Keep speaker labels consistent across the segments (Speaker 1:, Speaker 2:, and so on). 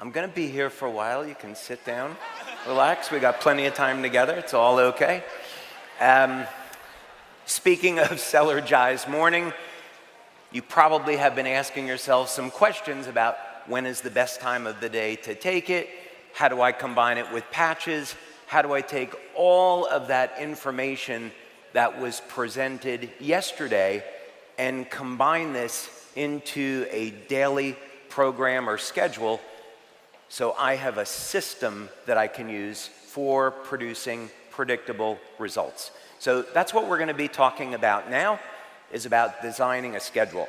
Speaker 1: I'm going to be here for a while. You can sit down, relax. We got plenty of time together. It's all okay. Speaking of Celergize morning, you probably have been asking yourself some questions about when is the best time of the day to take it? How do I combine it with patches? How do I take all of that information that was presented yesterday and combine this into a daily program or schedule so I have a system that I can use for producing predictable results? So that's what we're going to be talking about now, is about designing a schedule.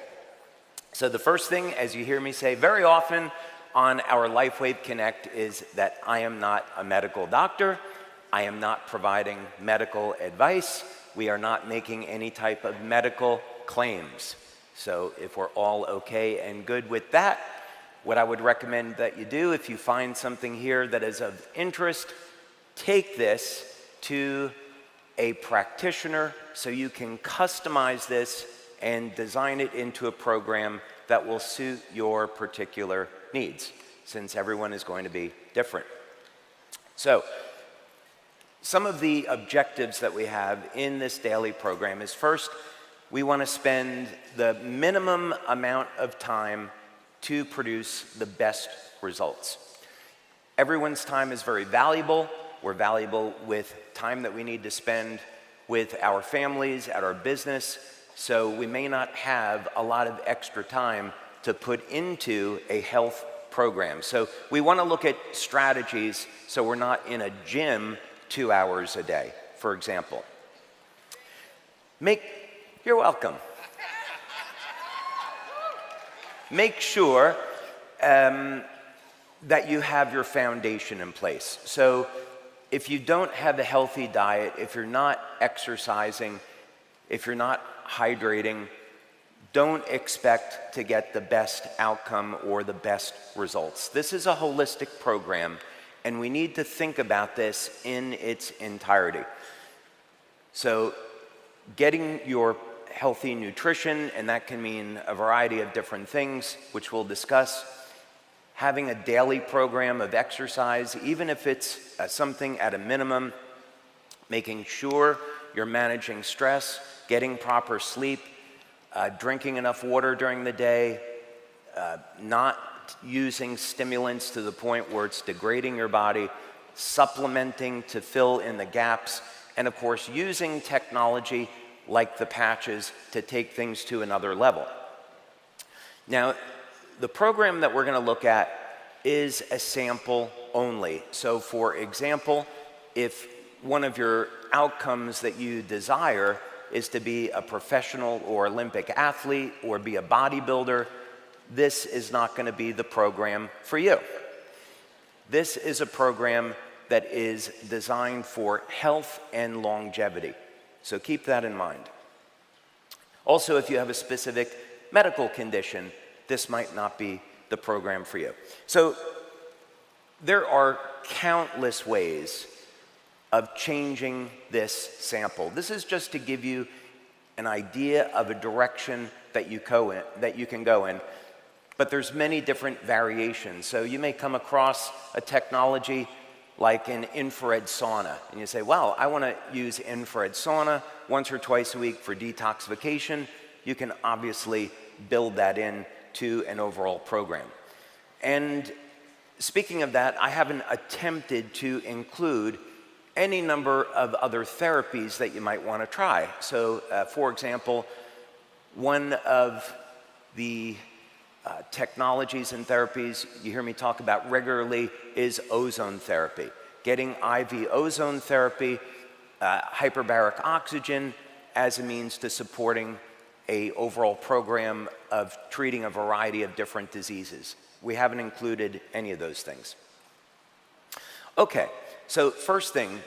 Speaker 1: So the first thing, as you hear me say very often on our LifeWave Connect, is that I am not a medical doctor. I am not providing medical advice. We are not making any type of medical claims. So if we're all okay and good with that, what I would recommend that you do, if you find something here that is of interest, take this to a practitioner so you can customize this and design it into a program that will suit your particular needs, since everyone is going to be different. So some of the objectives that we have in this daily program is, first, we want to spend the minimum amount of time to produce the best results. Everyone's time is very valuable. We're valuable with time that we need to spend with our families, at our business, so we may not have a lot of extra time to put into a health program. So we want to look at strategies so we're not in a gym 2 hours a day, for example. You're welcome. Make sure that you have your foundation in place. So if you don't have a healthy diet, if you're not exercising, if you're not hydrating, don't expect to get the best outcome or the best results. This is a holistic program, and we need to think about this in its entirety. So getting your healthy nutrition, and that can mean a variety of different things, which we'll discuss. Having a daily program of exercise, even if it's something at a minimum. Making sure you're managing stress, getting proper sleep, drinking enough water during the day, not using stimulants to the point where it's degrading your body, supplementing to fill in the gaps, and of course using technology like the patches to take things to another level. Now, the program that we're going to look at is a sample only. So for example, if one of your outcomes that you desire is to be a professional or Olympic athlete or be a bodybuilder, this is not going to be the program for you. This is a program that is designed for health and longevity. So keep that in mind. Also, if you have a specific medical condition, this might not be the program for you. So there are countless ways of changing this sample. This is just to give you an idea of a direction that you can go in, but there's many different variations. So you may come across a technology like an infrared sauna, and you say, well, I want to use infrared sauna once or twice a week for detoxification. You can obviously build that in to an overall program. And speaking of that, I haven't attempted to include any number of other therapies that you might want to try. So, for example, one of the technologies and therapies you hear me talk about regularly is ozone therapy. Getting IV ozone therapy, hyperbaric oxygen as a means to supporting an overall program of treating a variety of different diseases. We haven't included any of those things. Okay, so first thing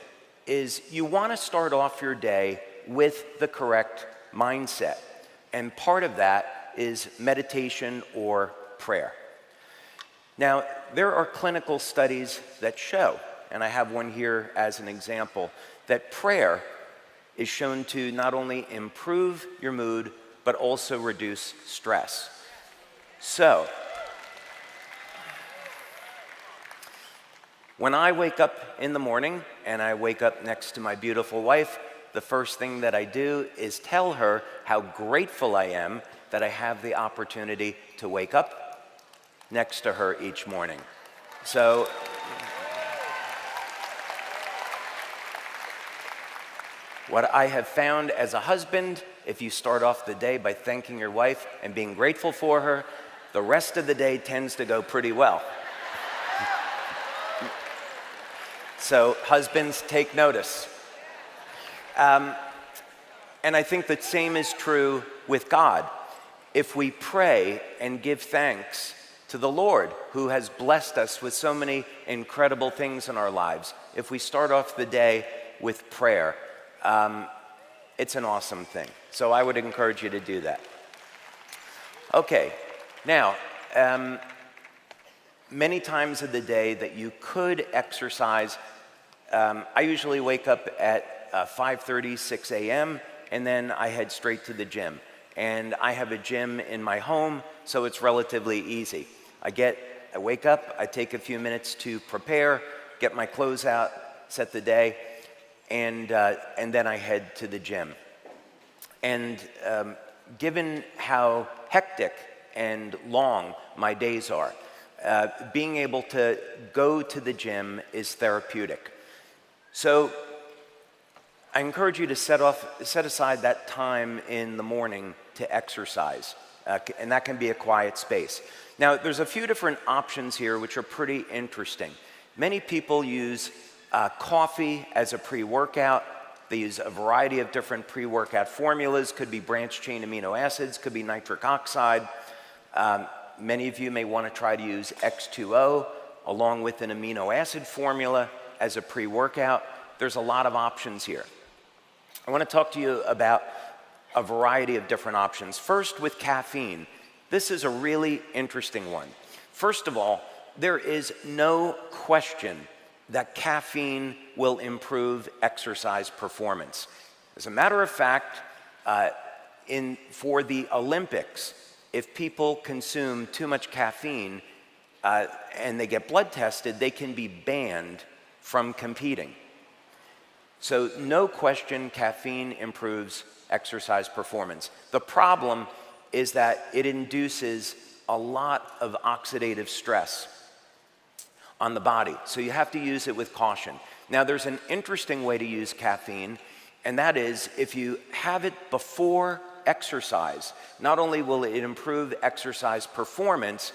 Speaker 1: is you want to start off your day with the correct mindset. And part of that is meditation or prayer. Now, there are clinical studies that show, and I have one here as an example, that prayer is shown to not only improve your mood, but also reduce stress. So, When I wake up in the morning and I wake up next to my beautiful wife, the first thing that I do is tell her how grateful I am that I have the opportunity to wake up next to her each morning. So what I have found as a husband, if you start off the day by thanking your wife and being grateful for her, the rest of the day tends to go pretty well. So husbands, take notice. And I think the same is true with God. If we pray and give thanks to the Lord, who has blessed us with so many incredible things in our lives, if we start off the day with prayer, it's an awesome thing. So I would encourage you to do that. Okay, now, many times of the day that you could exercise, I usually wake up at 5:30, 6 a.m., and then I head straight to the gym. And I have a gym in my home, so it's relatively easy. I wake up, I take a few minutes to prepare, get my clothes out, set the day, and then I head to the gym. And given how hectic and long my days are, being able to go to the gym is therapeutic. So I encourage you to set aside that time in the morning to exercise, and that can be a quiet space. Now, there's a few different options here which are pretty interesting. Many people use coffee as a pre-workout. They use a variety of different pre-workout formulas. Could be branched-chain amino acids, could be nitric oxide. Many of you may want to try to use X2O along with an amino acid formula as a pre-workout. There's a lot of options here. I want to talk to you about a variety of different options. First, with caffeine. This is a really interesting one. First of all, there is no question that caffeine will improve exercise performance. As a matter of fact, for the Olympics, if people consume too much caffeine and they get blood tested, they can be banned from competing. So no question, caffeine improves exercise performance. The problem is that it induces a lot of oxidative stress on the body. So you have to use it with caution. Now, there's an interesting way to use caffeine, and that is if you have it before exercise, not only will it improve exercise performance,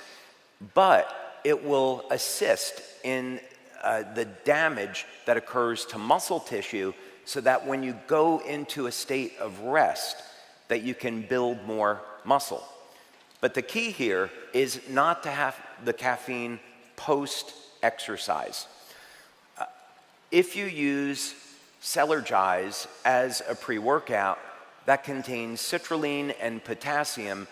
Speaker 1: but it will assist in the damage that occurs to muscle tissue, so that when you go into a state of rest, that you can build more muscle. But the key here is not to have the caffeine post-exercise. If you use Celergize as a pre-workout, that contains citrulline and potassium,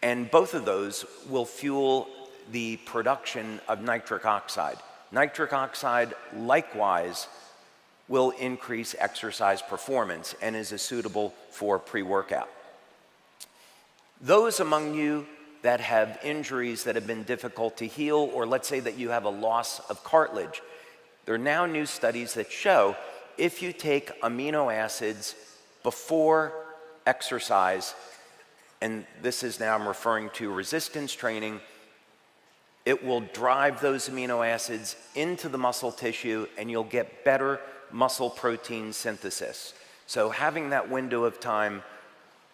Speaker 1: and both of those will fuel the production of nitric oxide. Nitric oxide, likewise, will increase exercise performance and is suitable for pre-workout. Those among you that have injuries that have been difficult to heal, or let's say that you have a loss of cartilage, there are now new studies that show if you take amino acids before exercise, and this is now I'm referring to resistance training, it will drive those amino acids into the muscle tissue and you'll get better muscle protein synthesis. So having that window of time,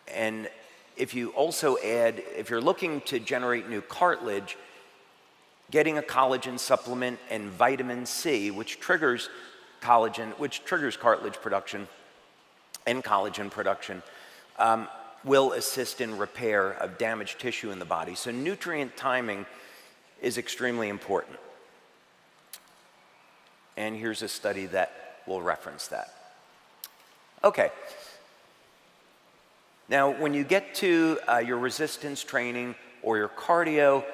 Speaker 1: and if you also add, if you're looking to generate new cartilage, getting a collagen supplement and vitamin C, which triggers collagen, which triggers cartilage production and collagen production, will assist in repair of damaged tissue in the body. So nutrient timing is extremely important. And here's a study that will reference that. Okay. Now, when you get to your resistance training or your cardio,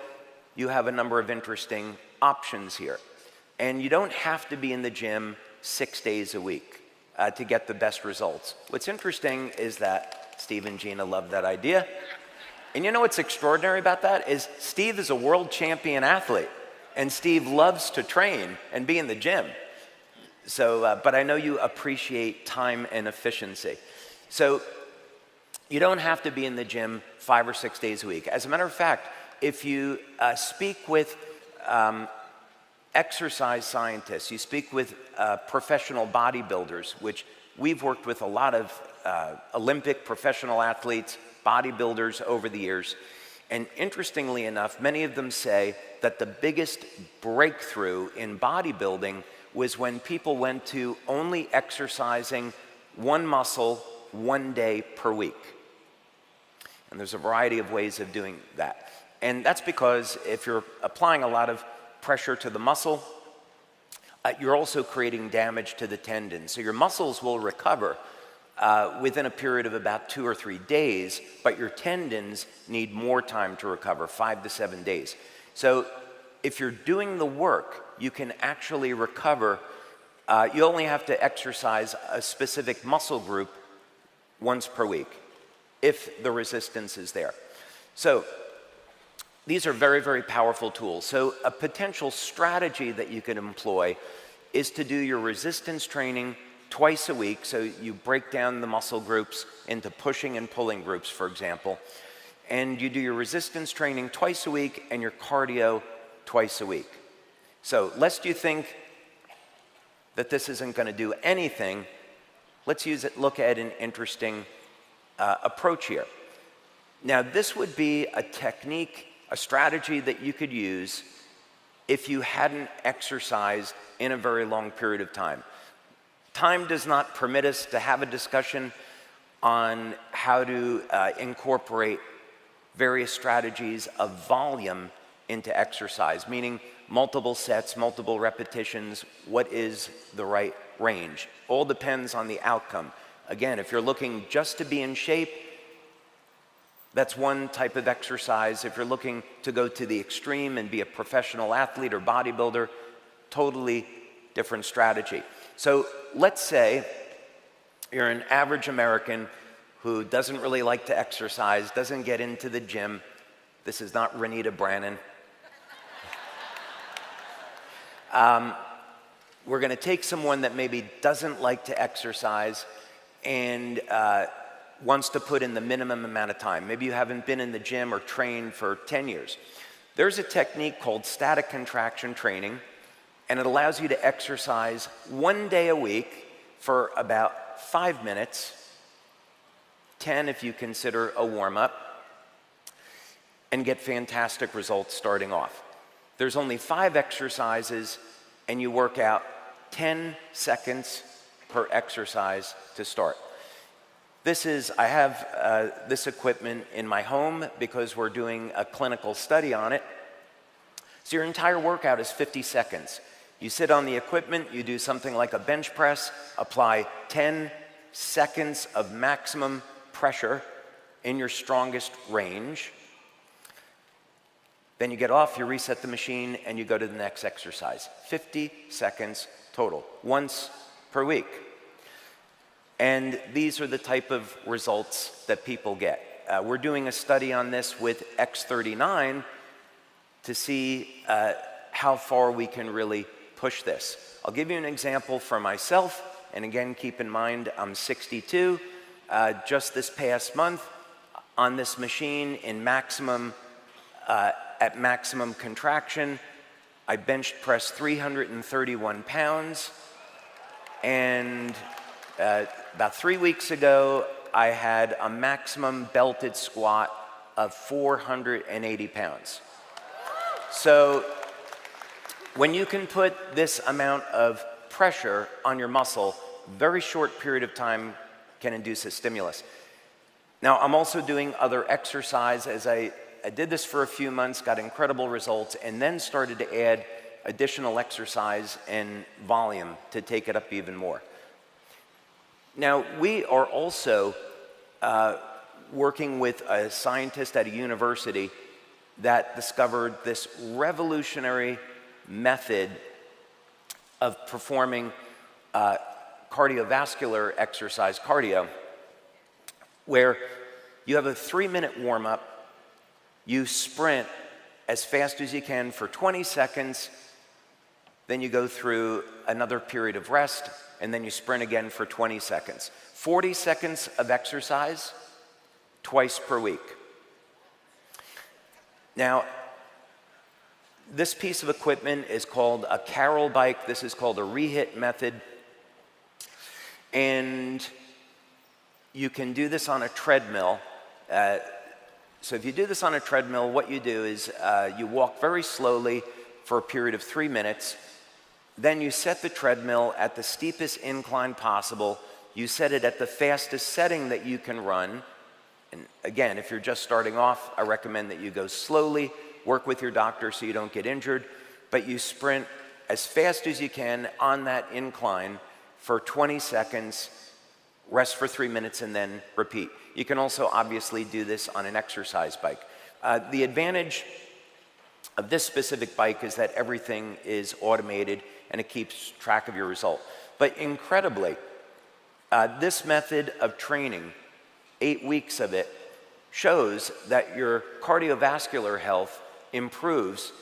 Speaker 1: you have a number of interesting options here. And you don't have to be in the gym 6 days a week to get the best results. What's interesting is that Steve and Gina love that idea. And you know what's extraordinary about that is Steve is a world champion athlete. And Steve loves to train and be in the gym. So, but I know you appreciate time and efficiency. So you don't have to be in the gym 5 or 6 days a week. As a matter of fact, if you speak with exercise scientists, you speak with professional bodybuilders, which we've worked with a lot of Olympic professional athletes, bodybuilders over the years. And interestingly enough, many of them say that the biggest breakthrough in bodybuilding was when people went to only exercising one muscle 1 day per week. And there's a variety of ways of doing that. And that's because if you're applying a lot of pressure to the muscle, you're also creating damage to the tendons. So your muscles will recover within a period of about 2 or 3 days, but your tendons need more time to recover, 5 to 7 days. So if you're doing the work, you can actually recover. You only have to exercise a specific muscle group once per week, if the resistance is there. So these are very, very powerful tools. So a potential strategy that you could employ is to do your resistance training twice a week. So you break down the muscle groups into pushing and pulling groups, for example. And you do your resistance training twice a week and your cardio twice a week. So lest you think that this isn't going to do anything, let's look at an interesting approach here. Now, this would be a technique, a strategy that you could use if you hadn't exercised in a very long period of time. Time does not permit us to have a discussion on how to incorporate various strategies of volume into exercise, meaning multiple sets, multiple repetitions, what is the right range. All depends on the outcome. Again, if you're looking just to be in shape, that's one type of exercise. If you're looking to go to the extreme and be a professional athlete or bodybuilder, totally different strategy. So let's say you're an average American who doesn't really like to exercise, doesn't get into the gym. This is not Renita Brannon. We're going to take someone that maybe doesn't like to exercise and wants to put in the minimum amount of time. Maybe you haven't been in the gym or trained for 10 years. There's a technique called static contraction training, and it allows you to exercise 1 day a week for about 5 minutes, 10 if you consider a warm-up, and get fantastic results starting off. There's only 5 exercises, and you work out 10 seconds per exercise to start. I have this equipment in my home because we're doing a clinical study on it. So your entire workout is 50 seconds. You sit on the equipment, you do something like a bench press, apply 10 seconds of maximum pressure in your strongest range. Then you get off, you reset the machine, and you go to the next exercise. 50 seconds total, once per week. And these are the type of results that people get. We're doing a study on this with X39 to see how far we can really push this. I'll give you an example for myself, and again, keep in mind, I'm 62. Just this past month, on this machine at maximum contraction, I bench pressed 331 pounds, and about 3 weeks ago, I had a maximum belted squat of 480 pounds. So when you can put this amount of pressure on your muscle, very short period of time can induce a stimulus. Now, I'm also doing other exercise. As I did this for a few months, got incredible results, and then started to add additional exercise and volume to take it up even more. Now, we are also working with a scientist at a university that discovered this revolutionary method of performing cardiovascular exercise, cardio, where you have a 3-minute warm-up, you sprint as fast as you can for 20 seconds, then you go through another period of rest, and then you sprint again for 20 seconds. 40 seconds of exercise twice per week. Now, this piece of equipment is called a Carroll bike. This is called a rehit method. And you can do this on a treadmill. So if you do this on a treadmill, what you do is you walk very slowly for a period of 3 minutes. Then you set the treadmill at the steepest incline possible. You set it at the fastest setting that you can run. And again, if you're just starting off, I recommend that you go slowly, work with your doctor so you don't get injured, but you sprint as fast as you can on that incline for 20 seconds, rest for 3 minutes, and then repeat. You can also obviously do this on an exercise bike. The advantage of this specific bike is that everything is automated and it keeps track of your result. But incredibly, this method of training, 8 weeks of it, shows that your cardiovascular health improves,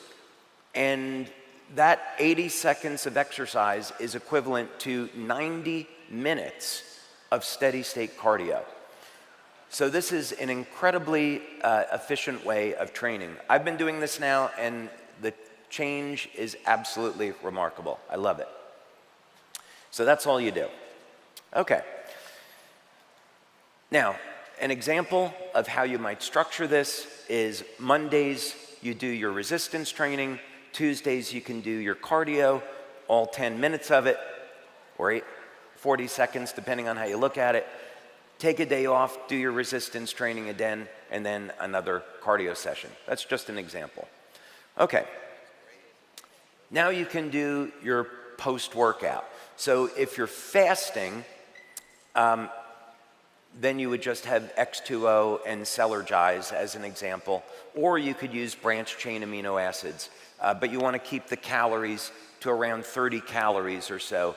Speaker 1: and that 80 seconds of exercise is equivalent to 90 minutes of steady state cardio. So this is an incredibly efficient way of training. I've been doing this now, and the change is absolutely remarkable. I love it. So that's all you do. Okay. Now, an example of how you might structure this is Mondays, you do your resistance training. Tuesdays, you can do your cardio, all 10 minutes of it, or 40 seconds, depending on how you look at it. Take a day off, do your resistance training again, and then another cardio session. That's just an example. Okay. Now you can do your post-workout. So if you're fasting, then you would just have X2O and Celergize as an example, or you could use branched-chain amino acids, but you want to keep the calories to around 30 calories or so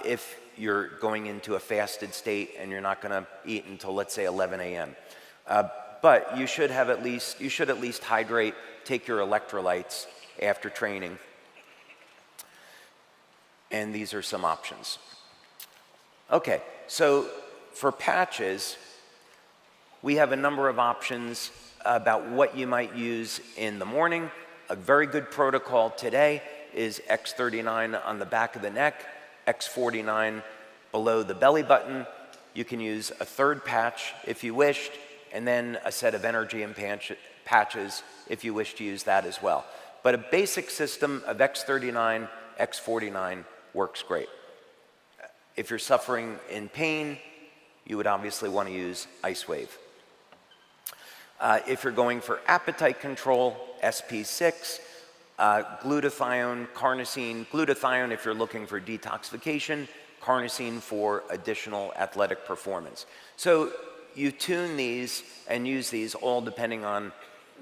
Speaker 1: if you're going into a fasted state and you're not going to eat until, let's say, 11 a.m. But you should at least hydrate, take your electrolytes after training, and these are some options. Okay, so for patches, we have a number of options about what you might use in the morning. A very good protocol today is X39 on the back of the neck, X49 below the belly button. You can use a third patch if you wished, and then a set of energy and patches if you wish to use that as well. But a basic system of X39, X49 works great. If you're suffering in pain, you would obviously want to use Ice Wave. If you're going for appetite control, SP6, glutathione, carnosine. Glutathione if you're looking for detoxification, carnosine for additional athletic performance. So you tune these and use these all depending on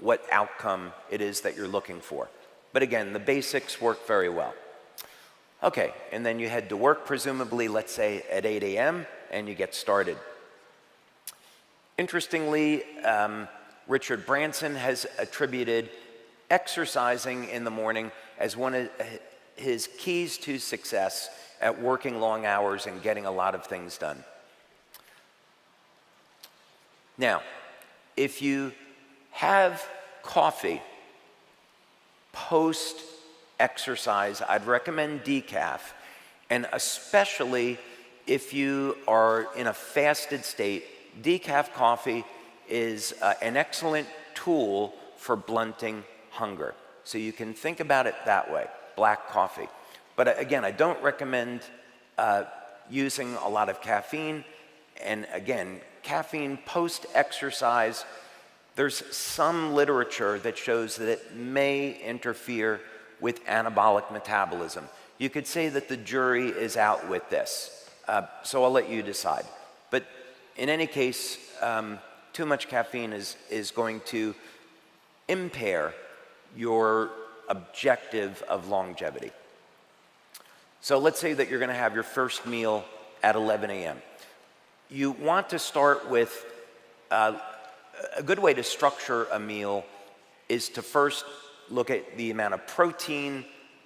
Speaker 1: what outcome it is that you're looking for. But again, the basics work very well. Okay, and then you head to work, presumably, let's say at 8 a.m., and you get started. Interestingly, Richard Branson has attributed exercising in the morning as one of his keys to success at working long hours and getting a lot of things done. Now, if you have coffee post-exercise, I'd recommend decaf, and especially if you are in a fasted state, decaf coffee is an excellent tool for blunting hunger. So you can think about it that way, black coffee. But again, I don't recommend using a lot of caffeine. And again, caffeine post-exercise, there's some literature that shows that it may interfere with anabolic metabolism. You could say that the jury is out with this. So I'll let you decide. But in any case, too much caffeine is going to impair your objective of longevity. So let's say that you're going to have your first meal at 11 a.m. You want to start with a good way to structure a meal is to first look at the amount of protein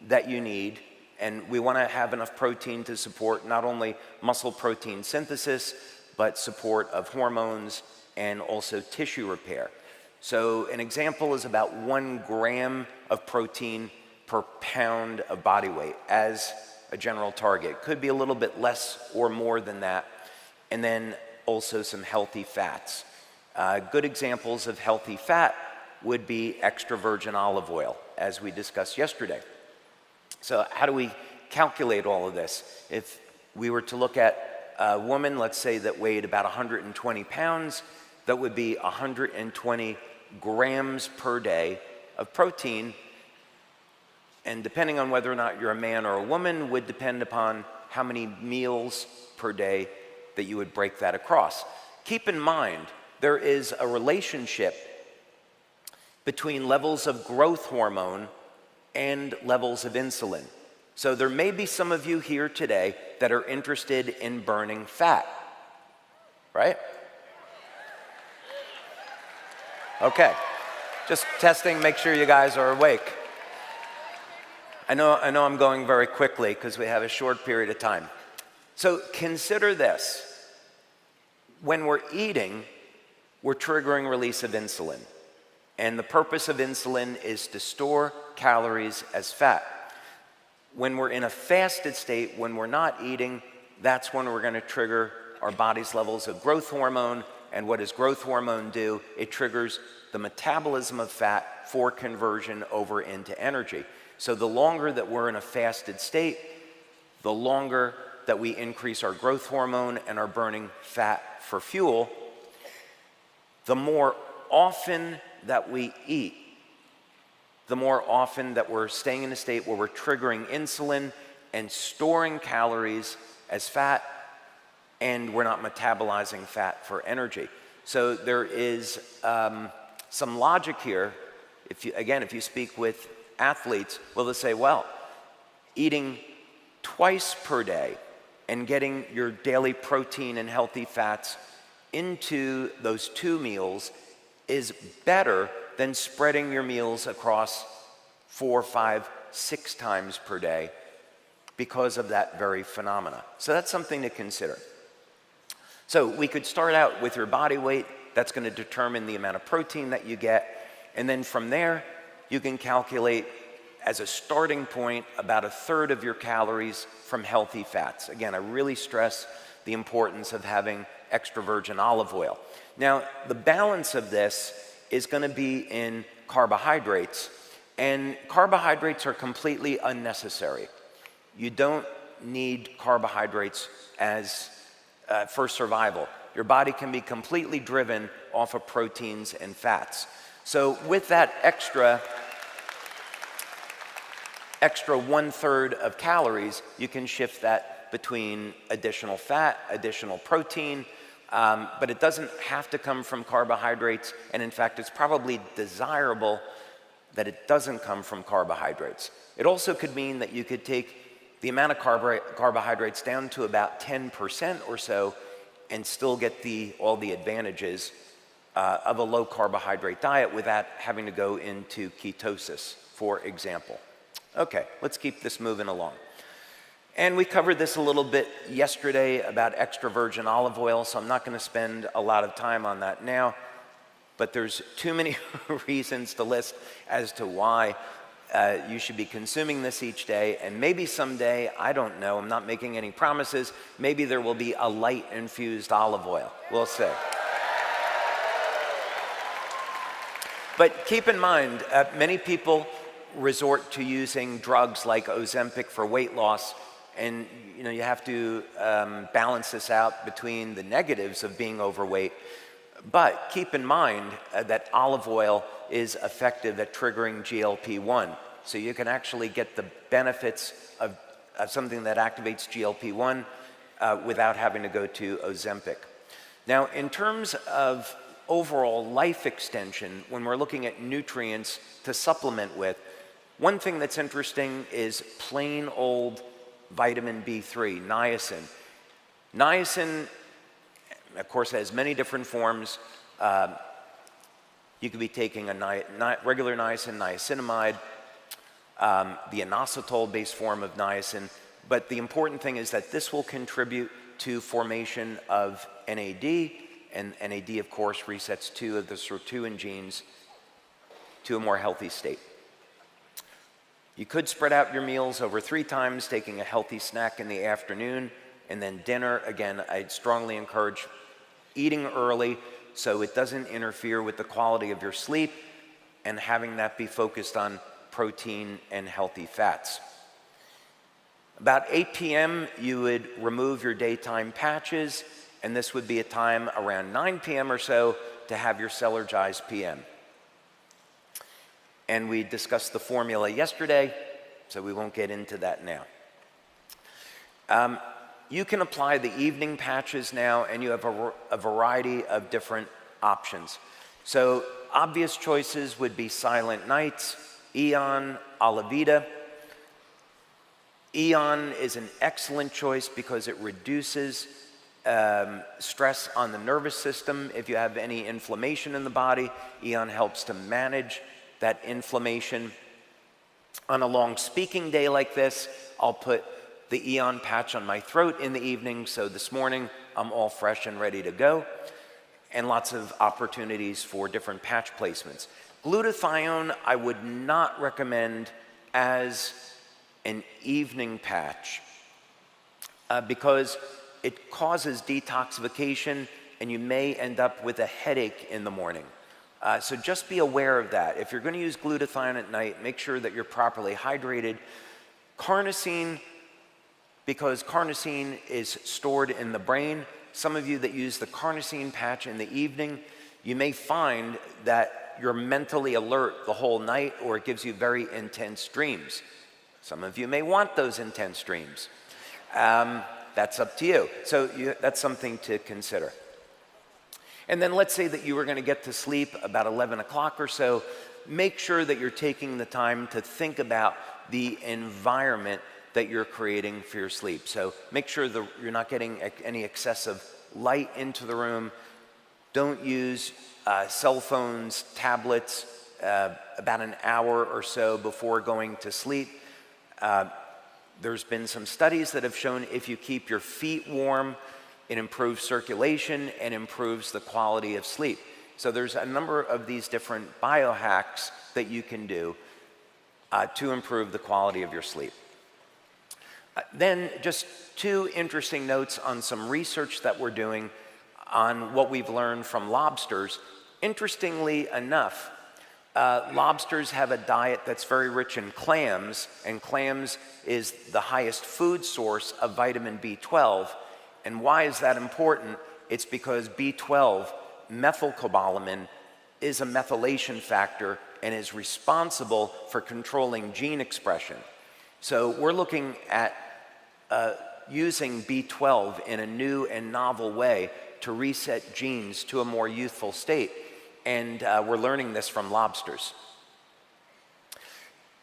Speaker 1: that you need, and we want to have enough protein to support not only muscle protein synthesis, but support of hormones and also tissue repair. So an example is about 1 gram of protein per pound of body weight as a general target. Could be a little bit less or more than that. And then also some healthy fats. Good examples of healthy fat would be extra virgin olive oil, as we discussed yesterday. So how do we calculate all of this? If we were to look at a woman, let's say, that weighed about 120 pounds, that would be 120 grams per day of protein, and depending on whether or not you're a man or a woman would depend upon how many meals per day that you would break that across. Keep in mind, there is a relationship between levels of growth hormone and levels of insulin. So there may be some of you here today that are interested in burning fat, right? Okay, just testing, make sure you guys are awake. I know I'm going very quickly because we have a short period of time. So consider this. When we're eating, we're triggering release of insulin. And the purpose of insulin is to store calories as fat. When we're in a fasted state, when we're not eating, that's when we're going to trigger our body's levels of growth hormone. And what does growth hormone do? It triggers the metabolism of fat for conversion over into energy. So the longer that we're in a fasted state, the longer that we increase our growth hormone and are burning fat for fuel, the more often that we eat, the more often that we're staying in a state where we're triggering insulin and storing calories as fat, and we're not metabolizing fat for energy. So there is some logic here. If you speak with athletes, well, they'll say, well, eating twice per day and getting your daily protein and healthy fats into those 2 meals is better than spreading your meals across 4, 5, 6 times per day because of that very phenomena. So that's something to consider. So we could start out with your body weight. That's going to determine the amount of protein that you get. And then from there, you can calculate as a starting point about 1/3 of your calories from healthy fats. Again, I really stress the importance of having extra virgin olive oil. Now, the balance of this is going to be in carbohydrates, and carbohydrates are completely unnecessary. You don't need carbohydrates as for survival. Your body can be completely driven off of proteins and fats. So with that extra 1/3 of calories, you can shift that between additional fat, additional protein, but it doesn't have to come from carbohydrates, and in fact, it's probably desirable that it doesn't come from carbohydrates. It also could mean that you could take the amount of carbohydrates down to about 10% or so and still get all the advantages of a low carbohydrate diet without having to go into ketosis, for example. Okay, let's keep this moving along. And we covered this a little bit yesterday about extra virgin olive oil, so I'm not going to spend a lot of time on that now, but there's too many reasons to list as to why you should be consuming this each day, and maybe someday, I don't know, I'm not making any promises, maybe there will be a light infused olive oil. We'll see. But keep in mind, many people resort to using drugs like Ozempic for weight loss, and you have to balance this out between the negatives of being overweight. But keep in mind that olive oil is effective at triggering GLP-1. So you can actually get the benefits of something that activates GLP-1 without having to go to Ozempic. Now, in terms of overall life extension, when we're looking at nutrients to supplement with, one thing that's interesting is plain old vitamin B3, niacin. Niacin, of course, has many different forms. You could be taking a regular niacin, niacinamide, the inositol-based form of niacin. But the important thing is that this will contribute to formation of NAD, and NAD, of course, resets two of the sirtuin genes to a more healthy state. You could spread out your meals over 3 times, taking a healthy snack in the afternoon, and then dinner. Again, I'd strongly encourage eating early so it doesn't interfere with the quality of your sleep, and having that be focused on protein and healthy fats. About 8 p.m., you would remove your daytime patches, and this would be a time around 9 p.m. or so to have your Celergize PM. And we discussed the formula yesterday, so we won't get into that now. You can apply the evening patches now, and you have a variety of different options. So obvious choices would be Silent Nights, Eon, Alavida. Eon is an excellent choice because it reduces stress on the nervous system. If you have any inflammation in the body, Eon helps to manage that inflammation. On a long speaking day like this, I'll put the Eon patch on my throat in the evening, so this morning I'm all fresh and ready to go, and lots of opportunities for different patch placements. Glutathione I would not recommend as an evening patch because it causes detoxification and you may end up with a headache in the morning. So just be aware of that. If you're going to use glutathione at night, make sure that you're properly hydrated. Carnosine, because carnosine is stored in the brain. Some of you that use the carnosine patch in the evening, you may find that you're mentally alert the whole night, or it gives you very intense dreams. Some of you may want those intense dreams. That's up to you. So that's something to consider. And then let's say that you were going to get to sleep about 11 o'clock or so. Make sure that you're taking the time to think about the environment that you're creating for your sleep. So make sure that you're not getting any excessive light into the room. Don't use cell phones, tablets about an hour or so before going to sleep. There's been some studies that have shown if you keep your feet warm, it improves circulation and improves the quality of sleep. So there's a number of these different biohacks that you can do to improve the quality of your sleep. Then just 2 interesting notes on some research that we're doing on what we've learned from lobsters. Interestingly enough, lobsters have a diet that's very rich in clams, and clams is the highest food source of vitamin B12. And why is that important? It's because B12, methylcobalamin, is a methylation factor and is responsible for controlling gene expression. So we're looking at using B12 in a new and novel way to reset genes to a more youthful state. And we're learning this from lobsters.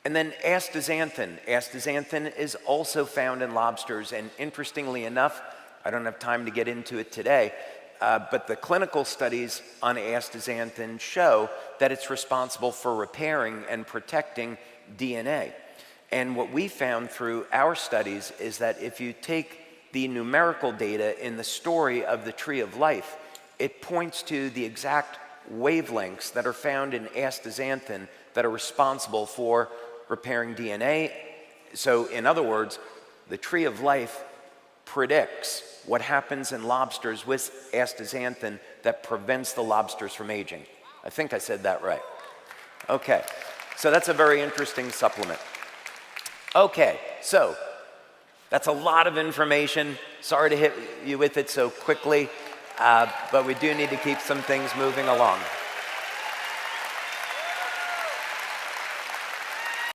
Speaker 1: And then astaxanthin. Astaxanthin is also found in lobsters, and interestingly enough, I don't have time to get into it today, but the clinical studies on astaxanthin show that it's responsible for repairing and protecting DNA. And what we found through our studies is that if you take the numerical data in the story of the tree of life, it points to the exact wavelengths that are found in astaxanthin that are responsible for repairing DNA. So in other words, the tree of life predicts what happens in lobsters with astaxanthin that prevents the lobsters from aging. I think I said that right. Okay, so that's a very interesting supplement. Okay, so that's a lot of information. Sorry to hit you with it so quickly, but we do need to keep some things moving along.